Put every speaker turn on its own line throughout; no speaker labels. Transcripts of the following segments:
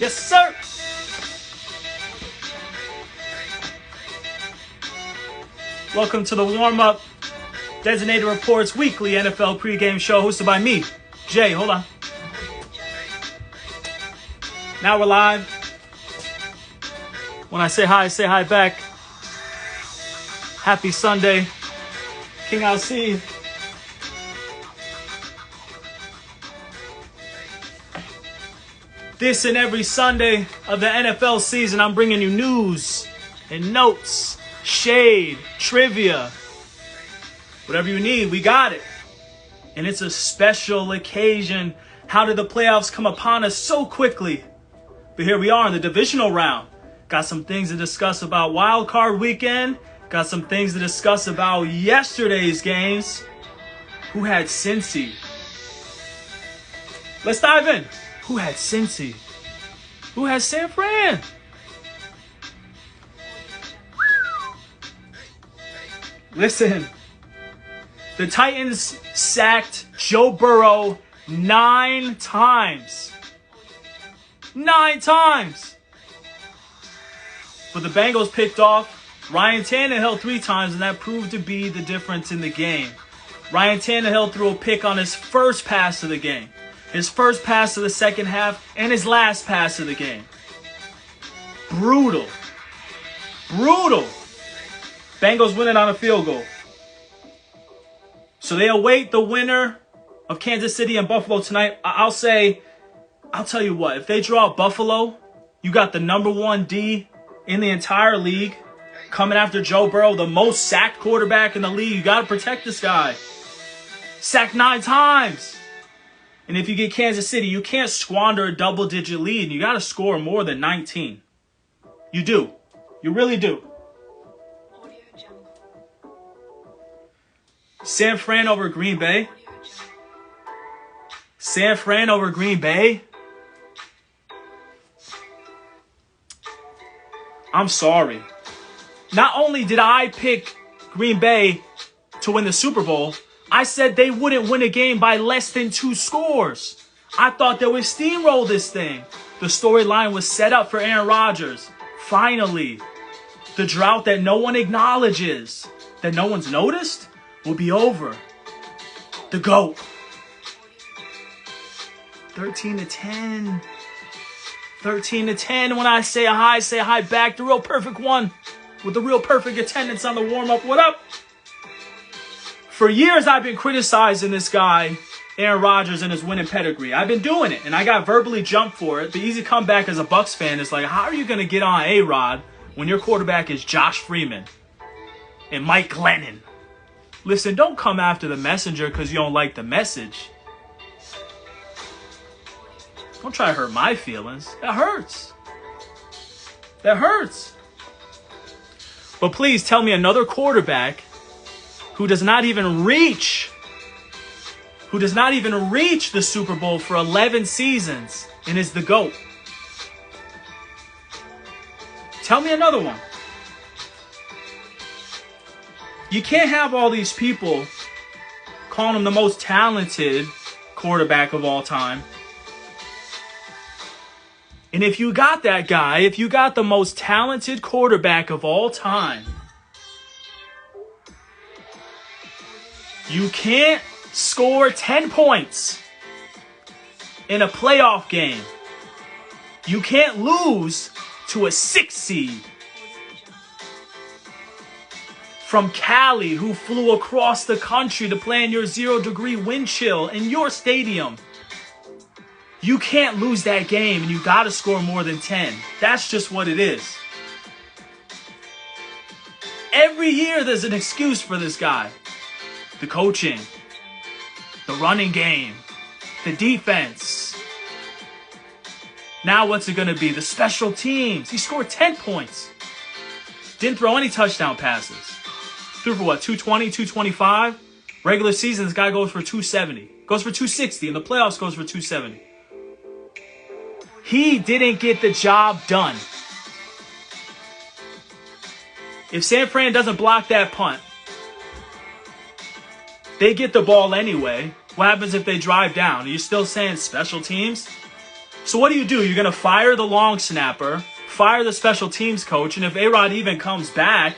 Yes, sir. Welcome to the warm-up Designated Reports weekly NFL pregame show hosted by me, Jay. Hold on. Now we're live. When I say hi back. Happy Sunday. King I'll see. This and every Sunday of the NFL season, I'm bringing you news and notes, shade, trivia. Whatever you need, we got it. And it's a special occasion. How did the playoffs come upon us so quickly? But here we are in the divisional round. Got some things to discuss about Wild Card Weekend. Got some things to discuss about yesterday's games. Who had Cincy? Let's dive in. Who had Cincy? Who had San Fran? Listen, the Titans sacked Joe Burrow 9 times. 9 times. But the Bengals picked off Ryan Tannehill 3 times, and that proved to be the difference in the game. Ryan Tannehill threw a pick on his first pass of the game. His first pass of the second half, and his last pass of the game. Brutal. Brutal. Bengals winning on a field goal. So they await the winner of Kansas City and Buffalo tonight. I'll tell you what, if they draw Buffalo, you got the number 1 D in the entire league coming after Joe Burrow, the most sacked quarterback in the league. You got to protect this guy. Sacked 9 times. And if you get Kansas City, you can't squander a double-digit lead. You got to score more than 19. You do. You really do. San Fran over Green Bay. San Fran over Green Bay. I'm sorry. Not only did I pick Green Bay to win the Super Bowl, I said they wouldn't win a game by less than 2 scores. I thought they would steamroll this thing. The storyline was set up for Aaron Rodgers. Finally, the drought that no one acknowledges, that no one's noticed, will be over. The GOAT. 13-10. 13-10. When I say a hi back. The real perfect one. With the real perfect attendance on the warm-up. What up? For years, I've been criticizing this guy, Aaron Rodgers, and his winning pedigree. I've been doing it, and I got verbally jumped for it. The easy comeback as a Bucs fan is like, how are you going to get on A-Rod when your quarterback is Josh Freeman and Mike Glennon? Listen, don't come after the messenger because you don't like the message. Don't try to hurt my feelings. That hurts. That hurts. But please tell me another quarterback who does not even reach the Super Bowl for 11 seasons and is the GOAT. Tell me another one. You can't have all these people calling him the most talented quarterback of all time. And if you got that guy, if you got the most talented quarterback of all time, you can't score 10 points in a playoff game. You can't lose to a 6 seed from Cali who flew across the country to play in your 0-degree wind chill in your stadium. You can't lose that game, and you got to score more than 10. That's just what it is. Every year there's an excuse for this guy. The coaching, the running game, the defense. Now what's it going to be? The special teams. He scored 10 points. Didn't throw any touchdown passes. Threw for what, 220, 225? Regular season, this guy goes for 270. Goes for 260. In the playoffs, goes for 270. He didn't get the job done. If San Fran doesn't block that punt, they get the ball anyway. What happens if they drive down? Are you still saying special teams? So what do? You're going to fire the long snapper, fire the special teams coach, and if A-Rod even comes back,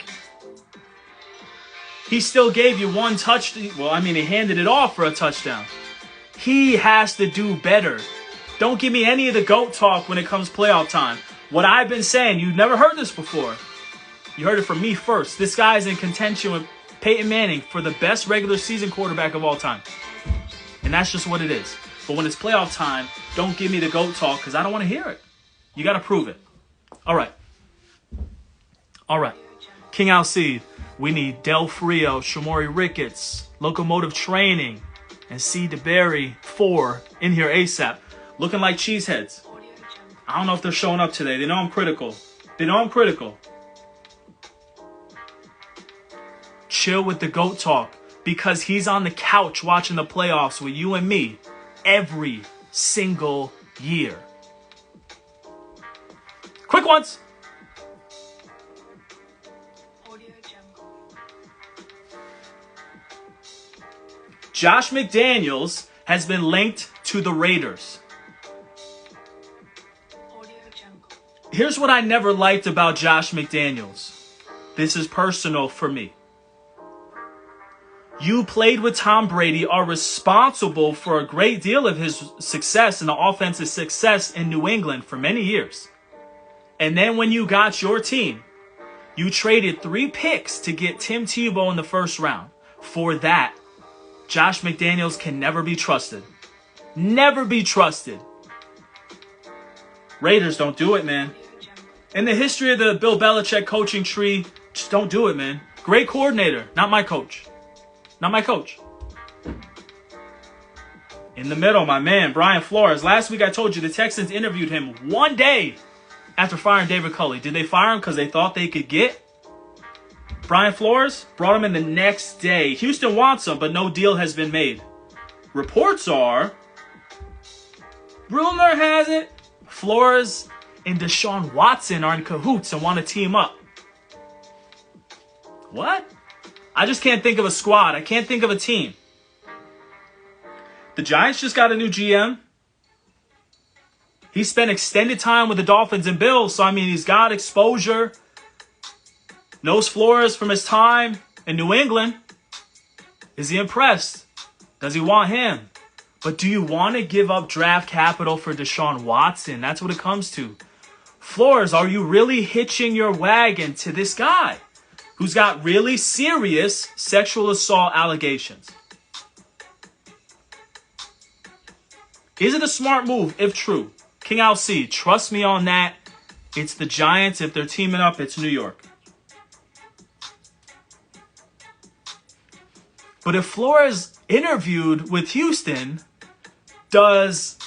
he still gave you one touchdown. Well, I mean, he handed it off for a touchdown. He has to do better. Don't give me any of the GOAT talk when it comes playoff time. What I've been saying, you've never heard this before. You heard it from me first. This guy is in contention with Peyton Manning for the best regular season quarterback of all time. And that's just what it is. But when it's playoff time, don't give me the GOAT talk because I don't want to hear it. You got to prove it. All right. King Alcide, we need Del Frio, Shamori Ricketts, Locomotive Training, and C. DeBerry 4 in here ASAP. Looking like cheeseheads. I don't know if they're showing up today. They know I'm critical. Chill with the GOAT talk because he's on the couch watching the playoffs with you and me every single year. Quick ones. Josh McDaniels has been linked to the Raiders. Here's what I never liked about Josh McDaniels. This is personal for me. You played with Tom Brady, are responsible for a great deal of his success and the offensive success in New England for many years. And then when you got your team, you traded 3 picks to get Tim Tebow in the first round. For that, Josh McDaniels can never be trusted. Never be trusted. Raiders don't do it, man. In the history of the Bill Belichick coaching tree, just don't do it, man. Great coordinator, not my coach. Not my coach. In the middle, my man, Brian Flores. Last week I told you the Texans interviewed him one day after firing David Culley. Did they fire him because they thought they could get Brian Flores? Brought him in the next day. Houston wants him, but no deal has been made. Reports are, rumor has it, Flores and Deshaun Watson are in cahoots and want to team up. What? I just can't think of a squad. I can't think of a team. The Giants just got a new GM. He spent extended time with the Dolphins and Bills, so I mean, he's got exposure. Knows Flores from his time in New England. Is he impressed? Does he want him? But do you want to give up draft capital for Deshaun Watson? That's what it comes to. Flores, are you really hitching your wagon to this guy who's got really serious sexual assault allegations? Is it a smart move, if true? King Alcide, trust me on that. It's the Giants. If they're teaming up, it's New York. But if Flores interviewed with Houston, does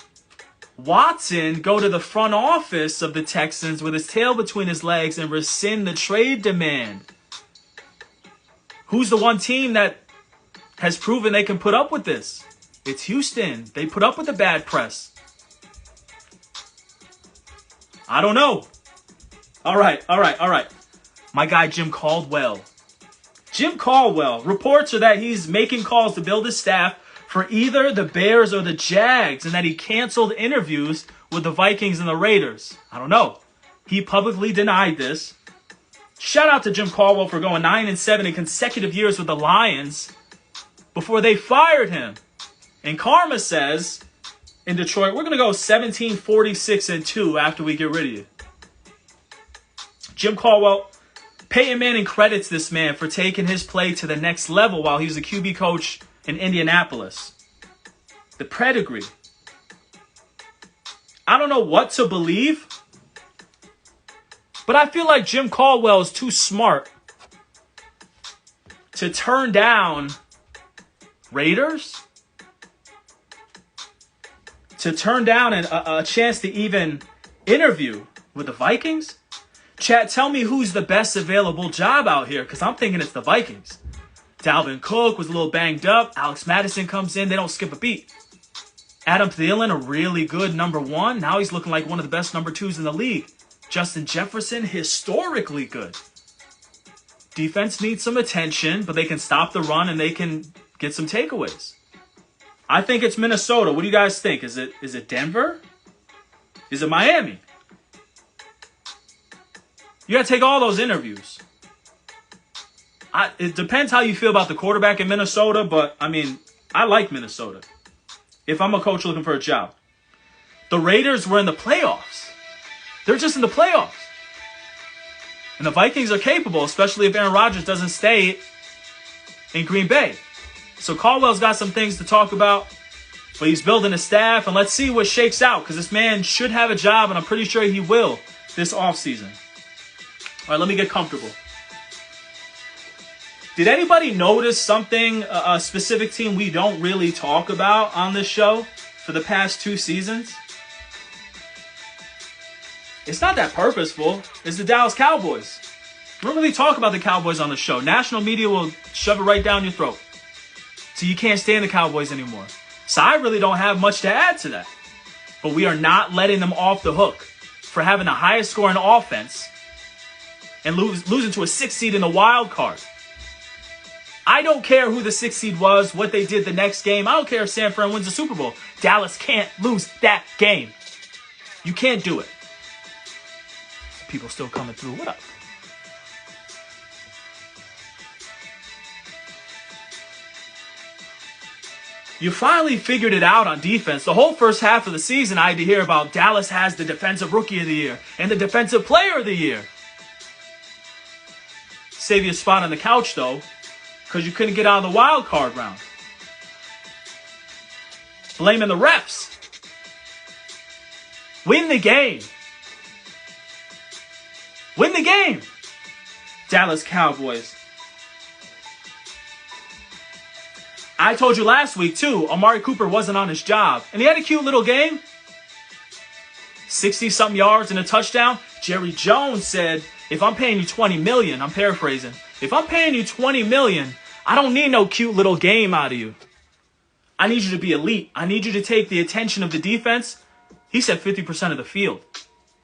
Watson go to the front office of the Texans with his tail between his legs and rescind the trade demand? Who's the one team that has proven they can put up with this? It's Houston. They put up with the bad press. I don't know. All right. My guy Jim Caldwell. Reports are that he's making calls to build his staff for either the Bears or the Jags, and that he canceled interviews with the Vikings and the Raiders. I don't know. He publicly denied this. Shout out to Jim Caldwell for going 9-7 in consecutive years with the Lions before they fired him. And Karma says, in Detroit, we're going to go 17-46-2 after we get rid of you. Jim Caldwell, Peyton Manning credits this man for taking his play to the next level while he was a QB coach in Indianapolis. The pedigree. I don't know what to believe, but I feel like Jim Caldwell is too smart to turn down Raiders, to turn down a chance to even interview with the Vikings. Chat, tell me who's the best available job out here, because I'm thinking it's the Vikings. Dalvin Cook was a little banged up. Alex Madison comes in. They don't skip a beat. Adam Thielen, a really good number 1. Now he's looking like one of the best number 2s in the league. Justin Jefferson, historically good. Defense needs some attention, but they can stop the run and they can get some takeaways. I think it's Minnesota. What do you guys think? Is it Denver? Is it Miami? You got to take all those interviews. It depends how you feel about the quarterback in Minnesota, but, I mean, I like Minnesota if I'm a coach looking for a job. The Raiders were in the playoffs. They're just in the playoffs. And the Vikings are capable, especially if Aaron Rodgers doesn't stay in Green Bay. So Caldwell's got some things to talk about, but he's building a staff, and let's see what shakes out, because this man should have a job, and I'm pretty sure he will this offseason. All right, let me get comfortable. Did anybody notice something, a specific team we don't really talk about on this show for the past 2 seasons? It's not that purposeful. It's the Dallas Cowboys. We don't really talk about the Cowboys on the show. National media will shove it right down your throat. So you can't stand the Cowboys anymore. So I really don't have much to add to that. But we are not letting them off the hook for having the highest scoring offense and losing to a 6th seed in the wild card. I don't care who the 6th seed was, what they did the next game. I don't care if San Fran wins the Super Bowl. Dallas can't lose that game. You can't do it. People still coming through. What up? You finally figured it out on defense. The whole first half of the season, I had to hear about Dallas has the Defensive Rookie of the Year and the Defensive Player of the Year. Save you a spot on the couch, though, because you couldn't get out of the wild card round. Blaming the refs. Win the game. Win the game. Dallas Cowboys. I told you last week, too, Amari Cooper wasn't on his job. And he had a cute little game. 60-something yards and a touchdown. Jerry Jones said, if I'm paying you $20 million, I'm paraphrasing. If I'm paying you $20 million, I don't need no cute little game out of you. I need you to be elite. I need you to take the attention of the defense. He said 50% of the field.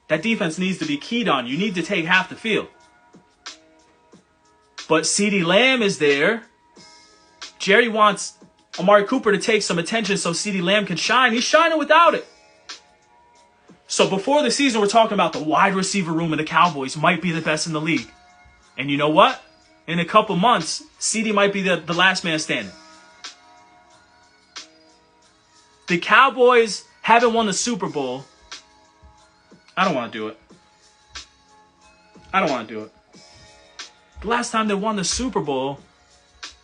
That defense needs to be keyed on. You need to take half the field. But CeeDee Lamb is there. Jerry wants Amari Cooper to take some attention so CeeDee Lamb can shine. He's shining without it. So before the season, we're talking about the wide receiver room of the Cowboys might be the best in the league. And you know what? In a couple months, CeeDee might be the last man standing. The Cowboys haven't won the Super Bowl. I don't want to do it. I don't want to do it. The last time they won the Super Bowl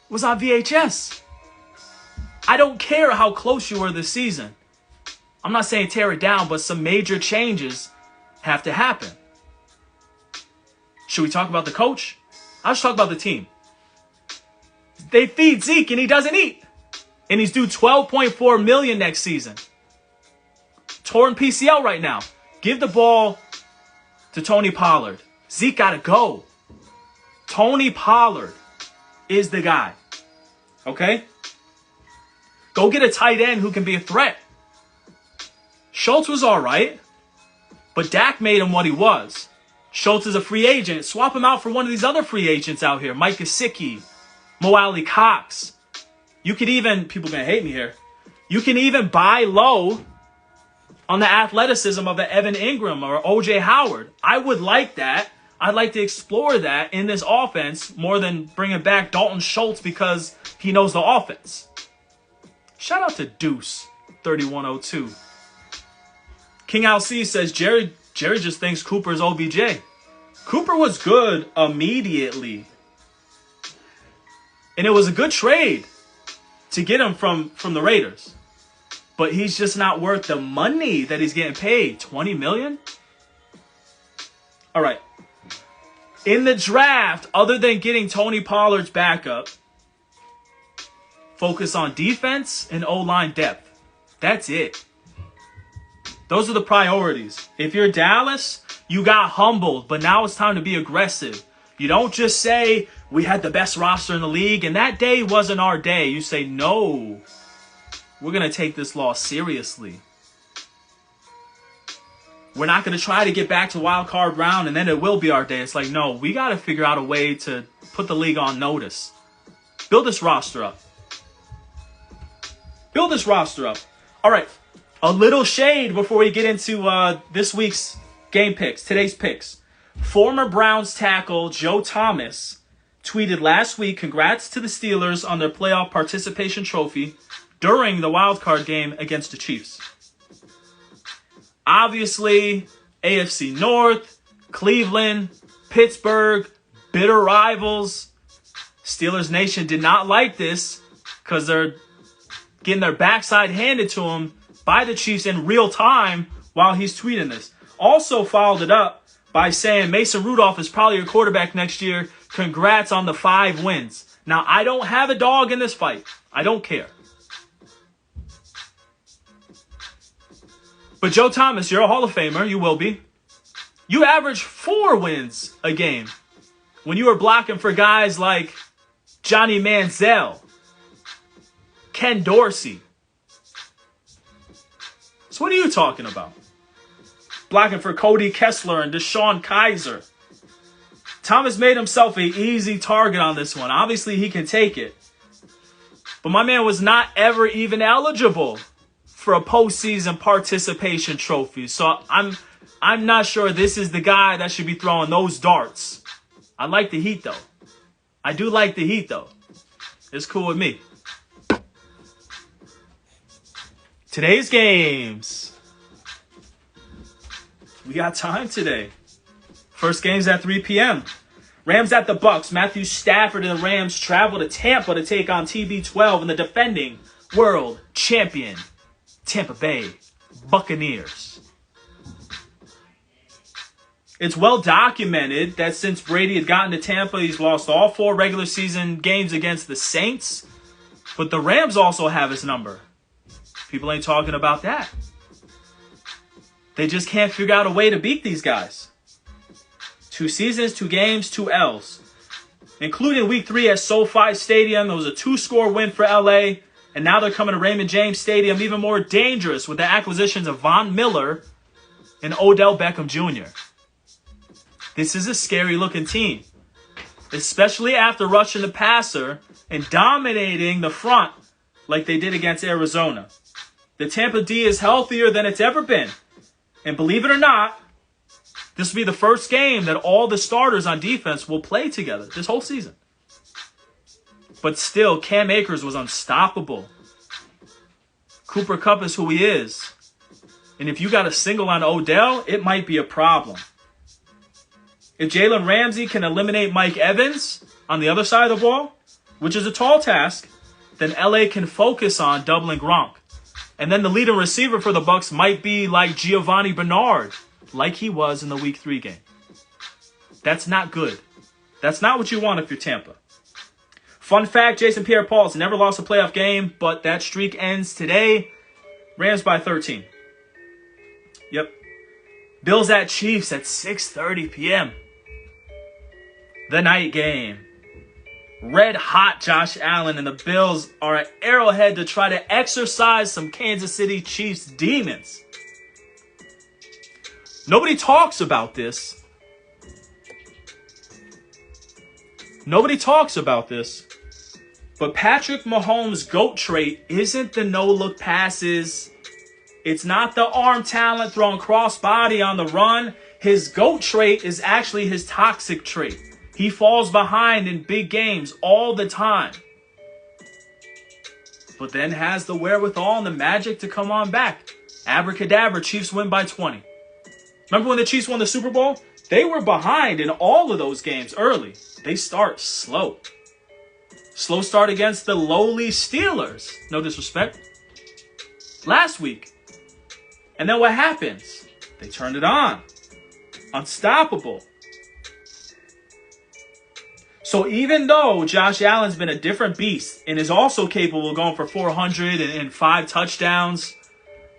was on VHS. I don't care how close you were this season. I'm not saying tear it down, but some major changes have to happen. Should we talk about the coach? I'll just talk about the team. They feed Zeke and he doesn't eat. And he's due $12.4 million next season. Torn PCL right now. Give the ball to Tony Pollard. Zeke got to go. Tony Pollard is the guy. Okay? Go get a tight end who can be a threat. Schultz was all right, but Dak made him what he was. Schultz is a free agent. Swap him out for one of these other free agents out here. Mike Gesicki, Mo Alley Cox. You could even, people are going to hate me here, you can even buy low on the athleticism of the Evan Ingram or O.J. Howard. I would like that. I'd like to explore that in this offense more than bringing back Dalton Schultz because he knows the offense. Shout out to Deuce, 3102. King LC says, Jerry just thinks Cooper is OBJ. Cooper was good immediately. And it was a good trade to get him from the Raiders. But he's just not worth the money that he's getting paid. $20 million? All right. In the draft, other than getting Tony Pollard's backup, focus on defense and O-line depth. That's it. Those are the priorities. If you're Dallas, you got humbled, but now it's time to be aggressive. You don't just say, we had the best roster in the league, and that day wasn't our day. You say, no, we're going to take this loss seriously. We're not going to try to get back to wild card round, and then it will be our day. It's like, no, we got to figure out a way to put the league on notice. Build this roster up. Build this roster up. All right. A little shade before we get into this week's game picks, today's picks. Former Browns tackle Joe Thomas tweeted last week, congrats to the Steelers on their playoff participation trophy during the wildcard game against the Chiefs. Obviously, AFC North, Cleveland, Pittsburgh, bitter rivals. Steelers Nation did not like this because they're getting their backside handed to them by the Chiefs in real time while he's tweeting this. Also followed it up by saying Mason Rudolph is probably your quarterback next year. Congrats on the 5 wins. Now, I don't have a dog in this fight. I don't care. But Joe Thomas, you're a Hall of Famer. You will be. You averaged 4 wins a game when you were blocking for guys like Johnny Manziel, Ken Dorsey. So what are you talking about? Blocking for Cody Kessler and Deshaun Kaiser. Thomas made himself an easy target on this one. Obviously, he can take it. But my man was not ever even eligible for a postseason participation trophy. So I'm not sure this is the guy that should be throwing those darts. I like the heat, though. I do like the heat, though. It's cool with me. Today's games. We got time today. First game's at 3 p.m. Rams at the Bucks. Matthew Stafford and the Rams travel to Tampa to take on TB12 and the defending world champion Tampa Bay Buccaneers. It's well documented that since Brady had gotten to Tampa, he's lost all 4 regular season games against the Saints. But the Rams also have his number. People ain't talking about that. They just can't figure out a way to beat these guys. 2 seasons, 2 games, 2 L's. Including week 3 at SoFi Stadium. It was a 2-score win for LA. And now they're coming to Raymond James Stadium, even more dangerous with the acquisitions of Von Miller and Odell Beckham Jr. This is a scary looking team. Especially after rushing the passer and dominating the front like they did against Arizona. The Tampa D is healthier than it's ever been. And believe it or not, this will be the first game that all the starters on defense will play together this whole season. But still, Cam Akers was unstoppable. Cooper Kupp is who he is. And if you got a single on Odell, it might be a problem. If Jalen Ramsey can eliminate Mike Evans on the other side of the ball, which is a tall task, then LA can focus on doubling Gronk. And then the leading receiver for the Bucs might be like Giovanni Bernard, like he was in the Week 3 game. That's not good. That's not what you want if you're Tampa. Fun fact, Jason Pierre-Paul has never lost a playoff game, but that streak ends today. Rams by 13. Yep. Bills at Chiefs at 6:30 p.m. The night game. Red hot Josh Allen and the Bills are at Arrowhead to try to exorcise some Kansas City Chiefs demons. Nobody talks about this. Nobody talks about this. But Patrick Mahomes' GOAT trait isn't the no-look passes. It's not the arm talent throwing cross-body on the run. His GOAT trait is actually his toxic trait. He falls behind in big games all the time. But then has the wherewithal and the magic to come on back. Abracadabra, Chiefs win by 20. Remember when the Chiefs won the Super Bowl? They were behind in all of those games early. They start slow. Slow start against the lowly Steelers. No disrespect. Last week. And then what happens? They turned it on. Unstoppable. So even though Josh Allen's been a different beast and is also capable of going for 400 and 5 touchdowns,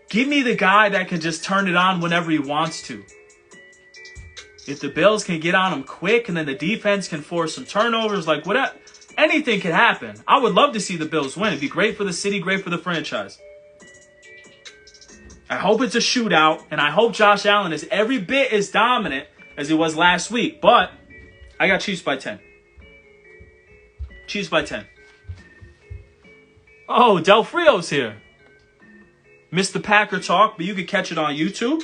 give me the guy that can just turn it on whenever he wants to. If the Bills can get on him quick and then the defense can force some turnovers, like whatever, anything can happen. I would love to see the Bills win. It'd be great for the city, great for the franchise. I hope it's a shootout, and I hope Josh Allen is every bit as dominant as he was last week. But I got Chiefs by 10. Chiefs by 10. Oh, Del Frio's here. Missed the Packer talk, but you could catch it on YouTube.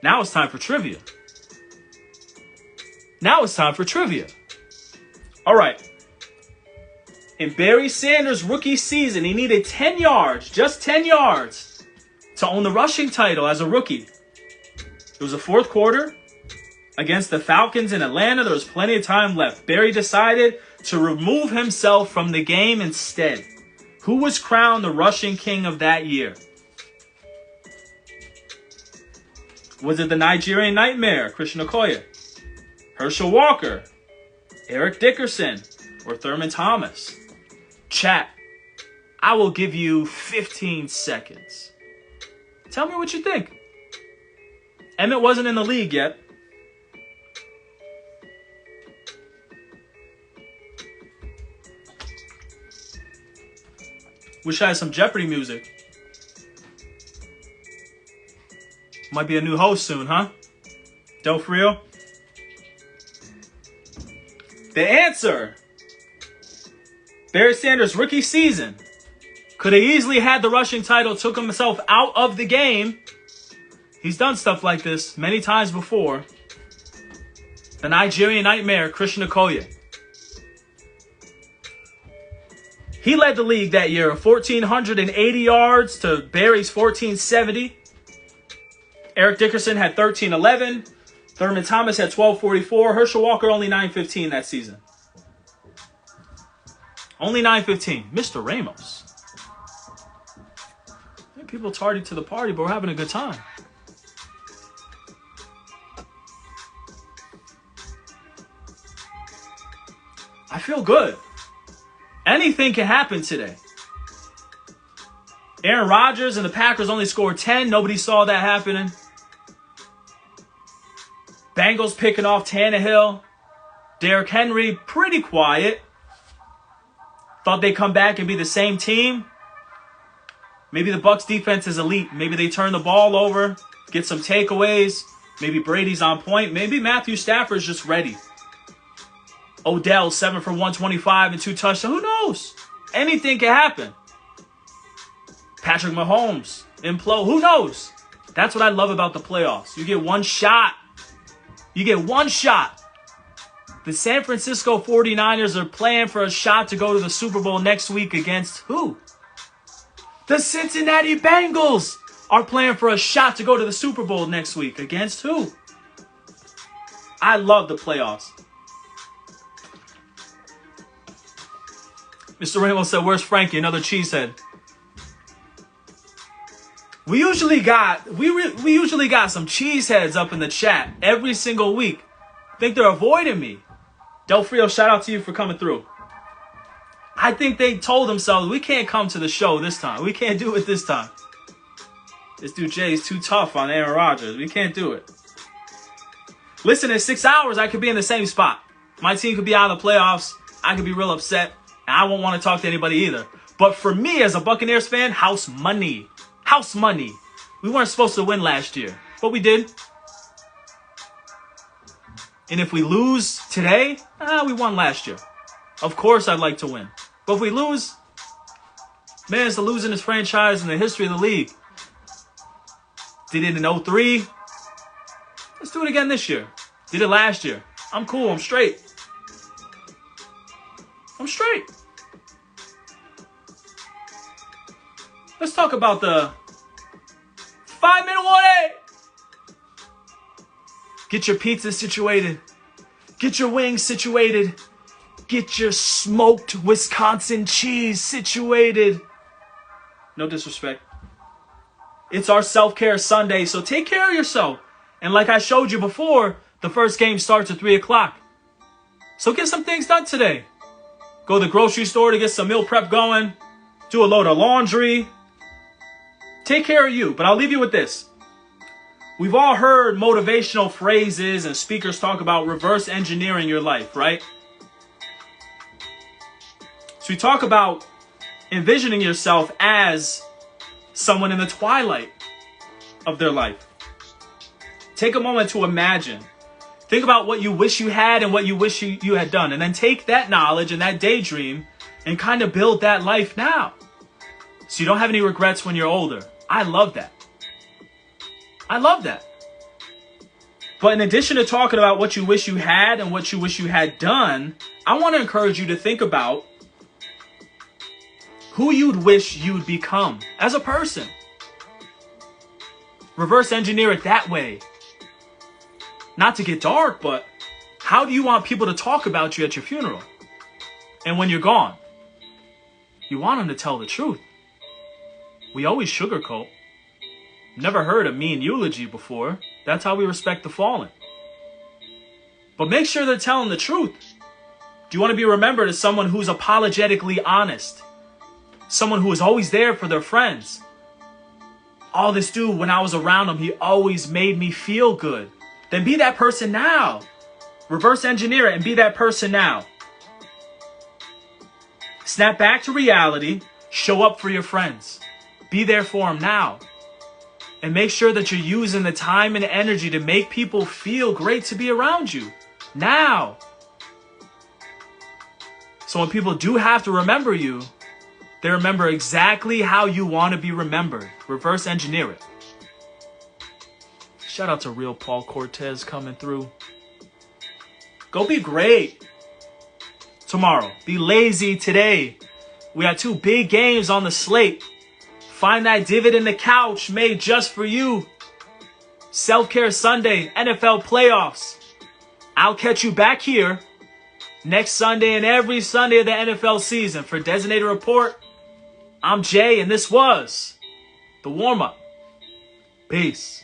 Now it's time for trivia. All right. In Barry Sanders' rookie season, he needed 10 yards, just 10 yards, to own the rushing title as a rookie. It was the fourth quarter against the Falcons in Atlanta. There was plenty of time left. Barry decided to remove himself from the game instead. Who was crowned the rushing king of that year? Was it the Nigerian Nightmare, Christian Okoye, Herschel Walker, Eric Dickerson, or Thurman Thomas? Chat, I will give you 15 seconds. Tell me what you think. Emmett wasn't in the league yet. Wish I had some Jeopardy music. Might be a new host soon, huh? Del Frio? The answer. Barry Sanders' rookie season. Could have easily had the rushing title, took himself out of the game. He's done stuff like this many times before. The Nigerian Nightmare, Christian Okoye. He led the league that year, 1,480 yards to Barry's 1,470. Eric Dickerson had 1,311. Thurman Thomas had 1,244. Herschel Walker only 915 that season. Only 915. Mr. Ramos. People tardy to the party, but we're having a good time. I feel good. Anything can happen today. Aaron Rodgers and the Packers only scored 10. Nobody saw that happening. Bengals picking off Tannehill. Derrick Henry, pretty quiet. Thought they'd come back and be the same team. Maybe the Bucs defense is elite. Maybe they turn the ball over, get some takeaways. Maybe Brady's on point. Maybe Matthew Stafford's just ready. Odell, 7 for 125 and 2 touchdowns. Who knows? Anything can happen. Patrick Mahomes, implode. Who knows? That's what I love about the playoffs. You get one shot. The San Francisco 49ers are playing for a shot to go to the Super Bowl next week against who? The Cincinnati Bengals are playing for a shot to go to the Super Bowl next week against who? I love the playoffs. Mr. Ramos said, "Where's Frankie? Another cheesehead." We usually got some cheeseheads up in the chat every single week. Think they're avoiding me. Del Frio, shout out to you for coming through. I think they told themselves, we can't come to the show this time. We can't do it this time. This dude Jay is too tough on Aaron Rodgers. We can't do it. Listen, in 6 hours, I could be in the same spot. My team could be out of the playoffs. I could be real upset. And I won't want to talk to anybody either. But for me, as a Buccaneers fan, house money. House money. We weren't supposed to win last year, but we did. And if we lose today, we won last year. Of course, I'd like to win. But if we lose, man, it's the losingest franchise in the history of the league. Did it in 2003. Let's do it again this year. Did it last year. I'm cool. I'm straight. Let's talk about the 5-minute warning. Get your pizza situated. Get your wings situated. Get your smoked Wisconsin cheese situated. No disrespect. It's our self-care Sunday, so take care of yourself. And like I showed you before, the first game starts at 3 o'clock. So get some things done today. Go to the grocery store to get some meal prep going. Do a load of laundry. Take care of you. But I'll leave you with this. We've all heard motivational phrases and speakers talk about reverse engineering your life, right? So we talk about envisioning yourself as someone in the twilight of their life. Take a moment to imagine. Think about what you wish you had and what you wish you had done. And then take that knowledge and that daydream and kind of build that life now. So you don't have any regrets when you're older. I love that. I love that. But in addition to talking about what you wish you had and what you wish you had done, I want to encourage you to think about who you'd wish you'd become as a person. Reverse engineer it that way. Not to get dark, but how do you want people to talk about you at your funeral? And when you're gone? You want them to tell the truth. We always sugarcoat. Never heard a mean eulogy before. That's how we respect the fallen. But make sure they're telling the truth. Do you want to be remembered as someone who's apologetically honest? Someone who is always there for their friends? Oh, this dude, when I was around him, he always made me feel good. Then be that person now. Reverse engineer it and be that person now. Snap back to reality. Show up for your friends. Be there for them now. And make sure that you're using the time and energy to make people feel great to be around you. Now. So when people do have to remember you, they remember exactly how you want to be remembered. Reverse engineer it. Shout out to Real Paul Cortez coming through. Go be great tomorrow. Be lazy today. We got 2 big games on the slate. Find that divot in the couch made just for you. Self-Care Sunday, NFL playoffs. I'll catch you back here next Sunday and every Sunday of the NFL season. For Designated Report, I'm Jay, and this was the warm-up. Peace.